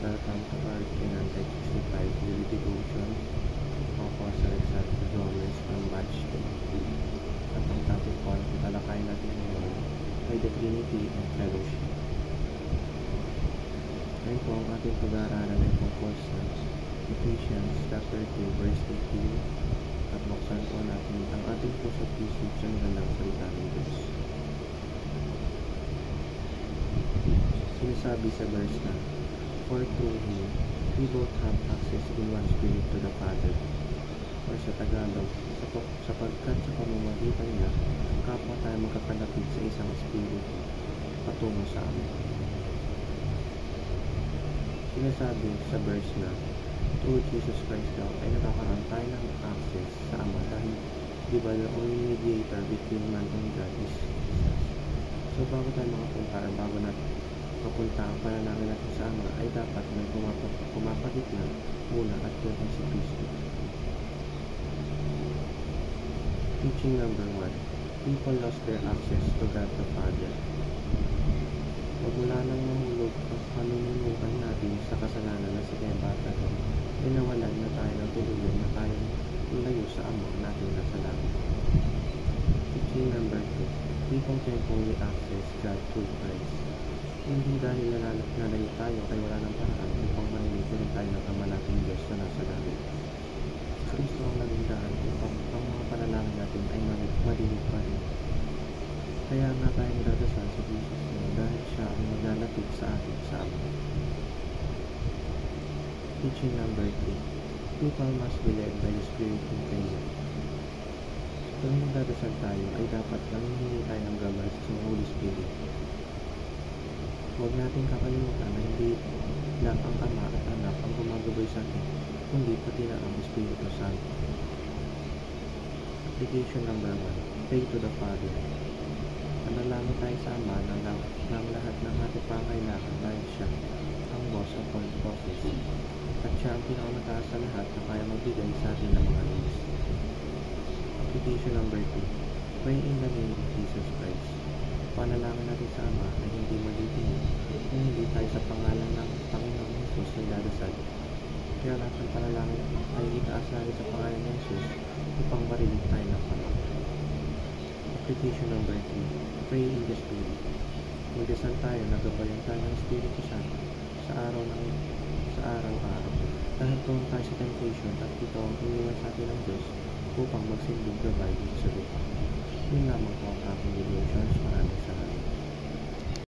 Welcome to our 365 Daily Devotion. Ako po sa Alexander Gomez from Batch 2. At ang topic po na tatalakayin natin ngayon ay the Trinity and Fellowship. Ngayon po ang ating pag-aaralan ay tungkol sa Ephesians chapter 2 verse 18. At buksan po natin ang ating puso at isip sa magandang salita ng Diyos. Sinasabi sa verse na, "For through Him, we both have access in one Spirit to the Father." Or sa Tagalog, sapagkat sa pamamagitan niya, kapwa tayo magkakalapit sa isang Espiritu patungo sa Ama. Sinasabi sa verse na, through Jesus Christ daw ay nakakaroon tayo ng access sa Ama dahil di ba the only mediator between man and God is Jesus. So bago tayo makapunta or bago natin papunta ang panalangin natin sa Ama ay dapat may pumapagitna muna at yun ang si Kristo. Teaching number 1. People lost their access to God the Father. Magmula nang mahulog ang panununukan natin sa kasalanan na si Bata ito, ay nawalan na tayo ng tuluyan na tayong ilayo sa Ama natin na sa langit. Teaching number 2. People can only access God through Christ. Hindi dahil nalayo tayo ay wala ng paraan upang marinig rin tayo ng Ama nating Diyos na nasa langit. Kristo ang naging daan upang ang mga panalangin natin ay marinig pa rin. Kaya nga tayo nagdadasal sa Jesus dahil siya ang maglalapit sa atin sa Ama. Teaching number 3. People must be led by the Spirit in prayer. Kung nagdadasal tayo ay dapat lang hihingi tayo ng gabay sa Holy Spirit. Huwag natin kakalimutan na hindi lang ang Ama at Anak ang gumagabay sa atin, kundi pati na ang Espiritu Santo. Application number 1. Pray to the Father. Manalangin tayo sa Ama ng lahat ng ating pangailangan dahil siya ang boss of all bosses at siya ang pinakamataas sa lahat na kaya magbigay sa atin ng mga needs. Application number 2. Pray in the name of Jesus Christ. Panalangin natin sa Ama ay hindi magiging kung hindi tayo sa pangalan ng Panginoong Jesus nagdadasal. Kaya lahat ng panalangin ay itaas natin sa pangalan ng Jesus upang marinig tayo ng Panginoon. Application number 3. Pray in the Spirit. Magdasal tayo na gabayan tayo ng Espiritu Santo sa araw-araw dahil tuon tayo sa temptation at ito ang iniwan sa atin ng Diyos upang magsilbing gabay sa lupa. Yun lamang po ang aking devotions. Maraming